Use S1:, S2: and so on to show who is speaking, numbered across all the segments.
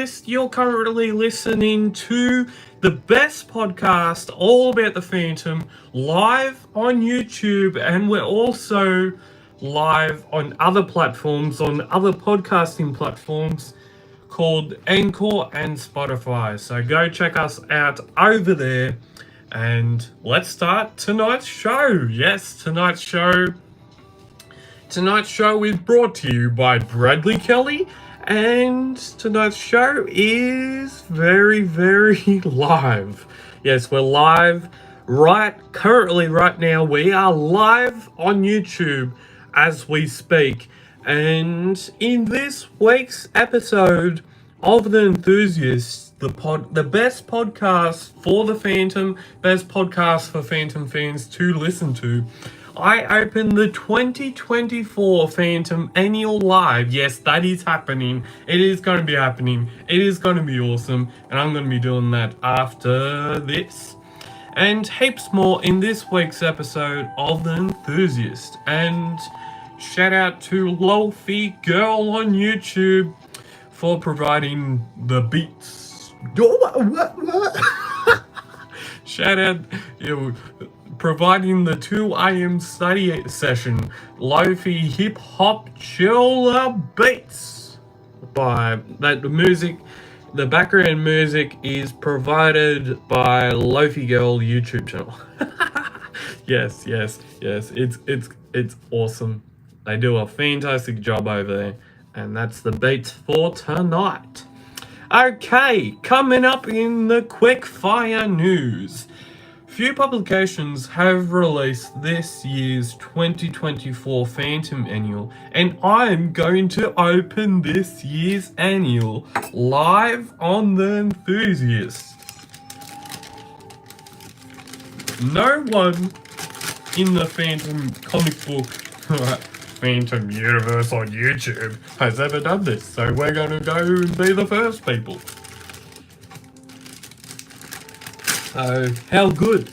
S1: You're currently listening to the best podcast all about the Phantom live on YouTube, and we're also live on other platforms, on other podcasting platforms called Anchor and Spotify. So go check us out over there, and let's start tonight's show. Yes, tonight's show is brought to you by Bradley Kelly, and tonight's show is very, very live. Yes, we're live currently right now. We are live on YouTube as we speak. And in this week's episode of The Enthusiast, the best podcast for the Phantom, best podcast for Phantom fans to listen to, I opened the 2024 Phantom Annual Live. Yes, that is happening. It is going to be happening. It is going to be awesome. And I'm going to be doing that after this. And heaps more in this week's episode of The Enthusiast. And shout out to Lofi Girl on YouTube for providing the beats. Shout out, providing the 2 a.m. study session, Lofi Hip Hop Chiller Beats. By that, the background music is provided by Lofi Girl YouTube channel. yes, it's awesome. They do a fantastic job over there, and that's the beats for tonight. Okay, coming up in the quick fire news. Few publications have released this year's 2024 Phantom Annual, and I'm going to open this year's annual live on The Enthusiast. No one in the Phantom comic book Phantom universe on YouTube has ever done this, so we're going to go and be the first people. Oh, how good.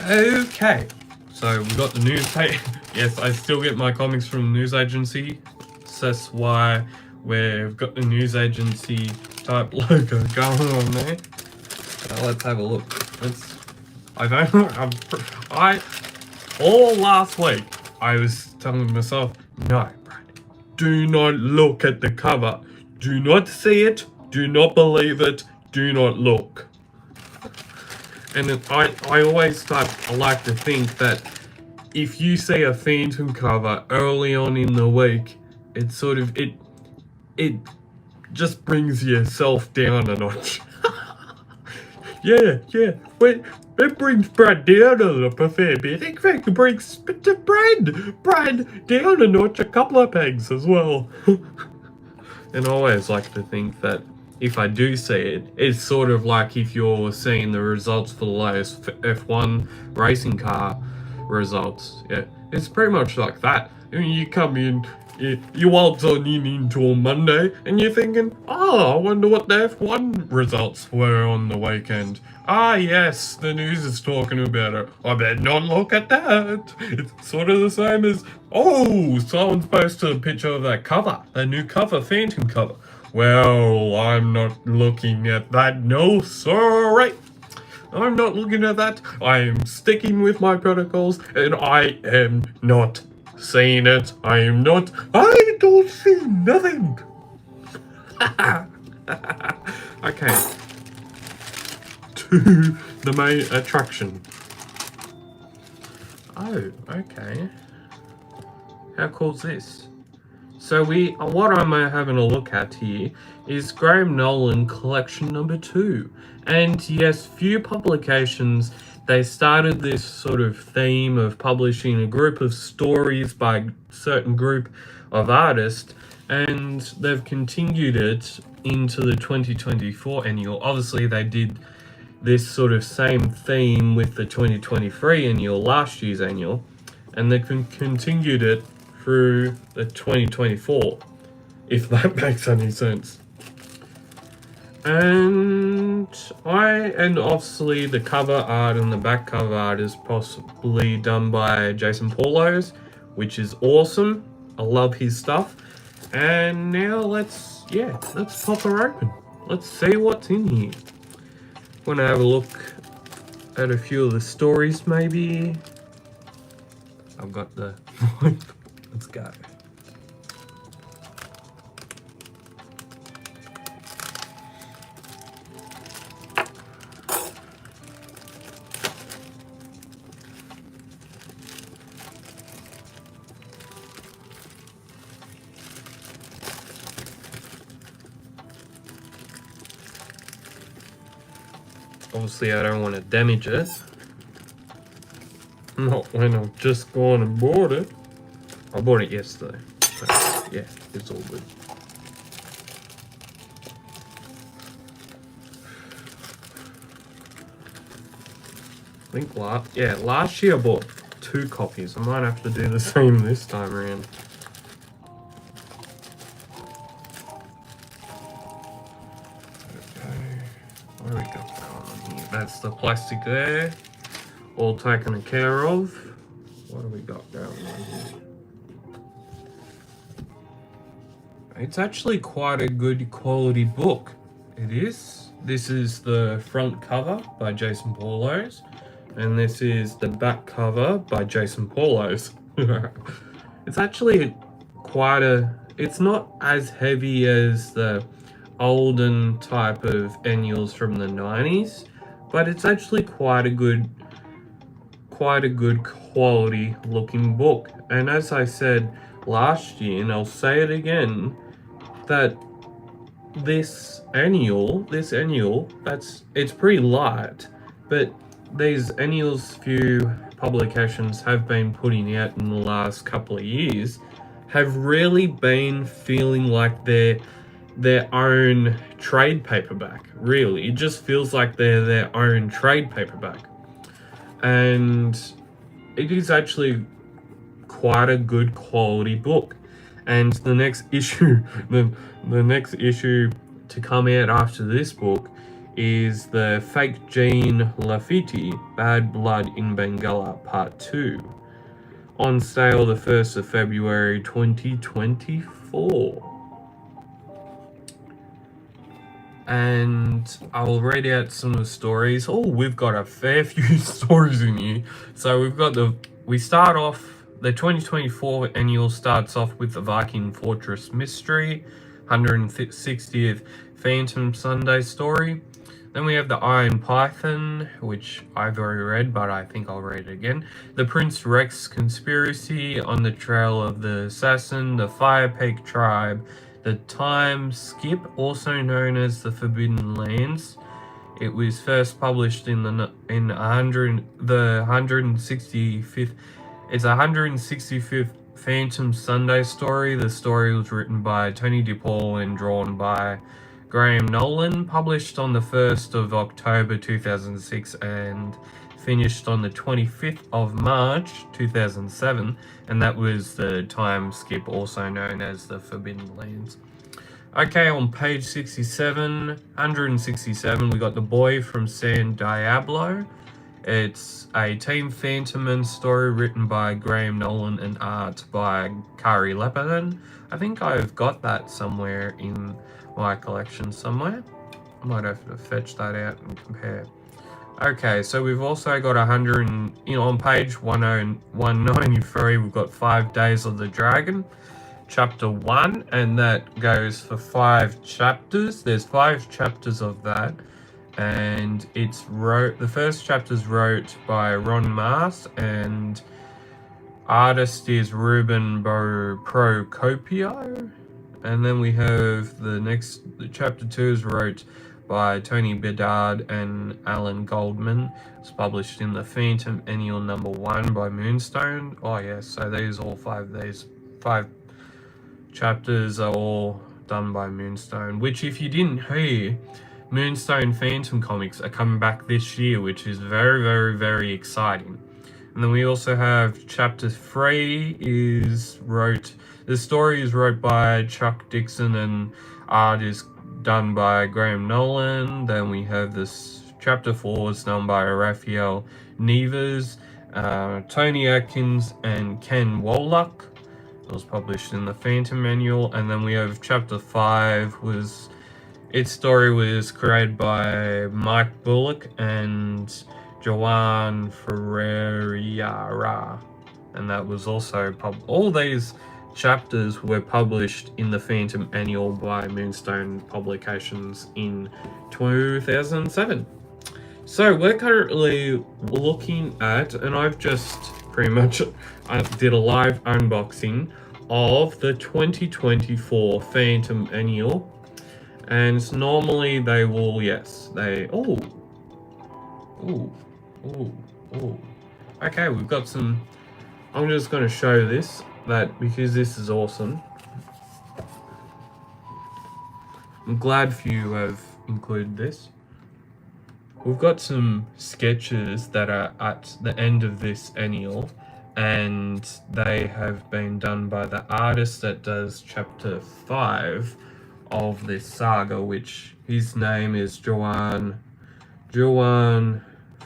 S1: Okay, so we got the newspaper. Yes, I still get my comics from the news agency. So that's why we've got the news agency type logo going on there. So let's have a look. All last week, I was telling myself, no, Brad, do not look at the cover. Do not see it. Do not believe it. Do not look. And I always like to think that if you see a Phantom cover early on in the week, it just brings yourself down a notch. yeah. It brings Brad down a fair bit. In fact, it brings Brad down a notch, a couple of pegs as well. And I always like to think that if I do see it, it's sort of like if you're seeing the results for the latest F1 racing car results. Yeah, it's pretty much like that. I mean, you come in, you waltz on into a Monday, and you're thinking, I wonder what the F1 results were on the weekend. Yes, the news is talking about it. I better not look at that. It's sort of the same as, someone's posted a picture of that cover, that new cover, Phantom cover. Well, I'm not looking at that. No, sorry. I'm not looking at that. I am sticking with my protocols, and I am not seeing it. I don't see nothing. Okay. To the main attraction. Oh, okay. How cool's this? So what I'm having a look at here is Graham Nolan collection number 2. And yes, few publications, they started this sort of theme of publishing a group of stories by a certain group of artists, and they've continued it into the 2024 annual. Obviously, they did this sort of same theme with the 2023 annual, last year's annual, and they continued it through the 2024, if that makes any sense. And obviously the cover art and the back cover art is possibly done by Jason Paulos, which is awesome. I love his stuff. And now let's pop her open. Let's see what's in here. Wanna have a look at a few of the stories maybe. I've got the let's go. Obviously I don't want to damage it. Not when I've just gone and bought it. I bought it yesterday. So yeah, it's all good. I think last year I bought 2 copies. I might have to do the same this time around. What do we got going on here? That's the plastic there. All taken care of. What do we got going on here? It's actually quite a good quality book. It is. This is the front cover by Jason Paulos. And this is the back cover by Jason Paulos. It's actually it's not as heavy as the olden type of annuals from the 90s, but it's actually quite a good quality looking book. And as I said last year, and I'll say it again, that this annual, it's pretty light, but these annuals few publications have been putting out in the last couple of years have really been feeling like they're their own trade paperback. Really, it just feels like they're their own trade paperback, and it is actually quite a good quality book. And the next issue, the next issue to come out after this book is the Fake Jean Lafitte, Bad Blood in Bengala Part 2, on sale the 1st of February 2024. And I'll read out some of the stories. Oh, we've got a fair few stories in here. So we start off, the 2024 annual starts off with the Viking Fortress Mystery, 160th Phantom Sunday story. Then we have the Iron Python, which I've already read, but I think I'll read it again. The Prince Rex Conspiracy, On the Trail of the Assassin, the Fire Peak Tribe, the Time Skip, also known as the Forbidden Lands. It was first published in the 165th. It's a 165th Phantom Sunday story. The story was written by Tony DePaul and drawn by Graham Nolan, published on the 1st of October 2006 and finished on the 25th of March 2007, and that was the Time Skip, also known as the Forbidden Lands. Okay, on page 167, we got The Boy from San Diablo. It's a Team Phantom story written by Graham Nolan and art by Kari Leppinen. I think I've got that somewhere in my collection somewhere. I might have to fetch that out and compare. Okay, so we've also got on page 193, we've got 5 Days of the Dragon, chapter 1, and that goes for 5 chapters. There's 5 chapters of that, and the first chapter's wrote by Ron Mast, and artist is Ruben Procopio. And then we have the chapter 2 is wrote by Tony Bedard and Alan Goldman. It's published in the Phantom Annual number 1 by Moonstone. Oh yes, so these 5 chapters are all done by Moonstone, which, if you didn't hear, Moonstone Phantom comics are coming back this year, which is very, very, very exciting. And then we also have chapter 3 the story is wrote by Chuck Dixon and art is done by Graham Nolan. Then we have this chapter 4 is done by Raphael Neves, Tony Atkins and Ken Wolock. It was published in the Phantom Manual, and then we have Chapter 5 its story was created by Mike Bullock and Joanne Ferreira, and that was also all these chapters were published in the Phantom Annual by Moonstone Publications in 2007. So we're currently looking at, and I've just pretty much did a live unboxing of the 2024 Phantom Annual. And normally they will, okay, we've got some, I'm just going to show this, because this is awesome. I'm glad you have included this. We've got some sketches that are at the end of this annual, and they have been done by the artist that does chapter 5 of this saga, which his name is Joanne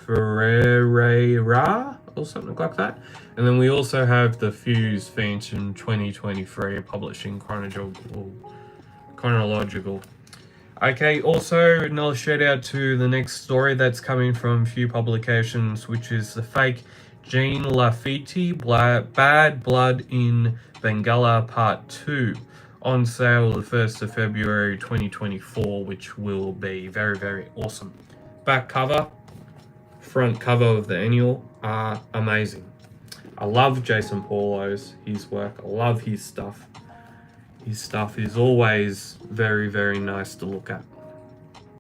S1: Ferreira or something like that. And then we also have the Fuse Phantom 2023 publishing chronological. Okay, also another shout out to the next story that's coming from Few Publications, which is the fake Jean Lafitte Bad Blood in Bengala Part 2, on sale the 1st of February 2024, which will be very, very awesome. Back cover, front cover of the annual are amazing. I love Jason Paulo's, his work. I love his stuff. His stuff is always very, very nice to look at.